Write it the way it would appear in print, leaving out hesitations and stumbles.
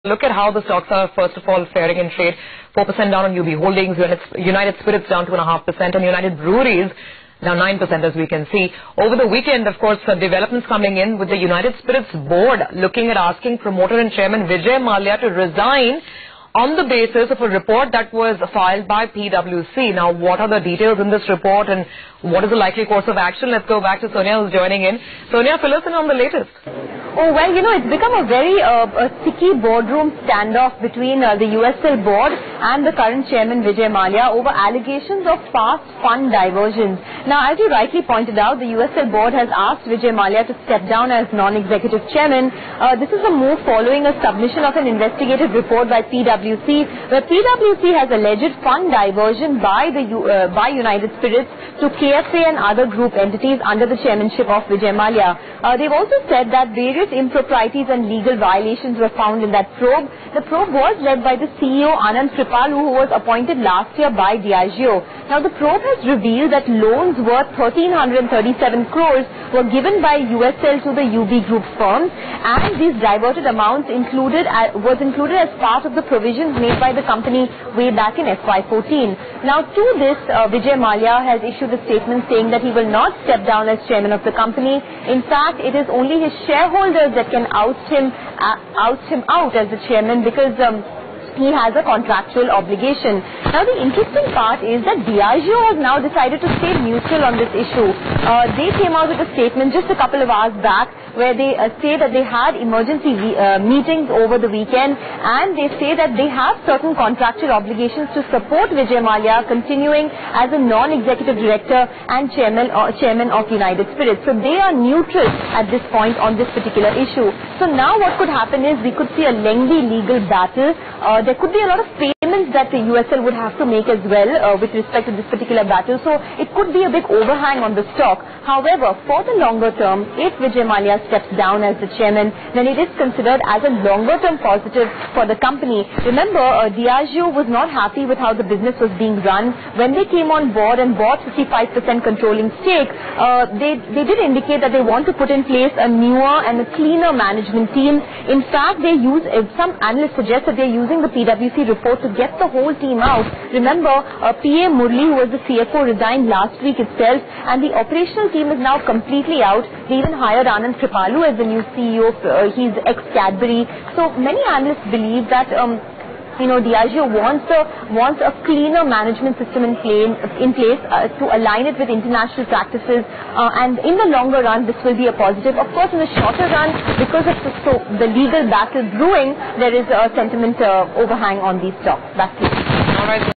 Look at how the stocks are, first of all, faring in trade. 4% down on UB Holdings, United Spirits down 2.5%, and United Breweries down 9%, as we can see. Over the weekend, of course, developments coming in with the United Spirits board looking at asking promoter and chairman Vijay Mallya to resign on the basis of a report that was filed by PwC. Now, what are the details in this report and what is the likely course of action? Let's go back to Sonia, who's joining in. Sonia, fill us in on the latest. Oh, well, it's become a very sticky boardroom standoff between the USL board and the current chairman Vijay Mallya over allegations of past fund diversions. Now, as you rightly pointed out, the USL board has asked Vijay Mallya to step down as non-executive chairman. This is a move following a submission of an investigative report by PwC, where PwC has alleged fund diversion by United Spirits to KSA and other group entities under the chairmanship of Vijay Mallya. They've also said that various improprieties and legal violations were found in that probe. The probe was led by the CEO Anand Kripalu, who was appointed last year by Diageo. Now, the probe has revealed that loans worth 1,337 crores were given by USL to the UB Group firms, and these diverted amounts was included as part of the provisions made by the company way back in FY14. Now, to this, Vijay Mallya has issued a statement saying that he will not step down as chairman of the company. In fact, it is only his shareholders that can oust him out as the chairman, because he has a contractual obligation. Now, the interesting part is that Diageo has now decided to stay neutral on this issue. They came out with a statement just a couple of hours back where they say that they had emergency meetings over the weekend, and they say that they have certain contractual obligations to support Vijay Mallya continuing as a non-executive director and chairman of United Spirits. So they are neutral at this point on this particular issue. So now what could happen is we could see a lengthy legal battle. There could be a lot of payments that the USL would have to make as well with respect to this particular battle. So it could be a big overhang on the stock. However, for the longer term, if Vijay Mallya steps down as the chairman, then it is considered as a longer term positive for the company. Remember, Diageo was not happy with how the business was being run. When they came on board and bought 55% controlling stake, they did indicate that they want to put in place a newer and a cleaner management team. In fact, some analysts suggest that they're using the PwC report to get the whole team out. Remember, PA Murli, who was the CFO, resigned last week itself, and the operational team is now completely out. They even hired Anand Kripalu as the new CEO. He's ex-Cadbury. So many analysts believe that Diageo wants a cleaner management system in place to align it with international practices, and in the longer run, this will be a positive. Of course, in the shorter run, because of the legal battle brewing, there is a sentiment overhang on these stocks. That's it. All right.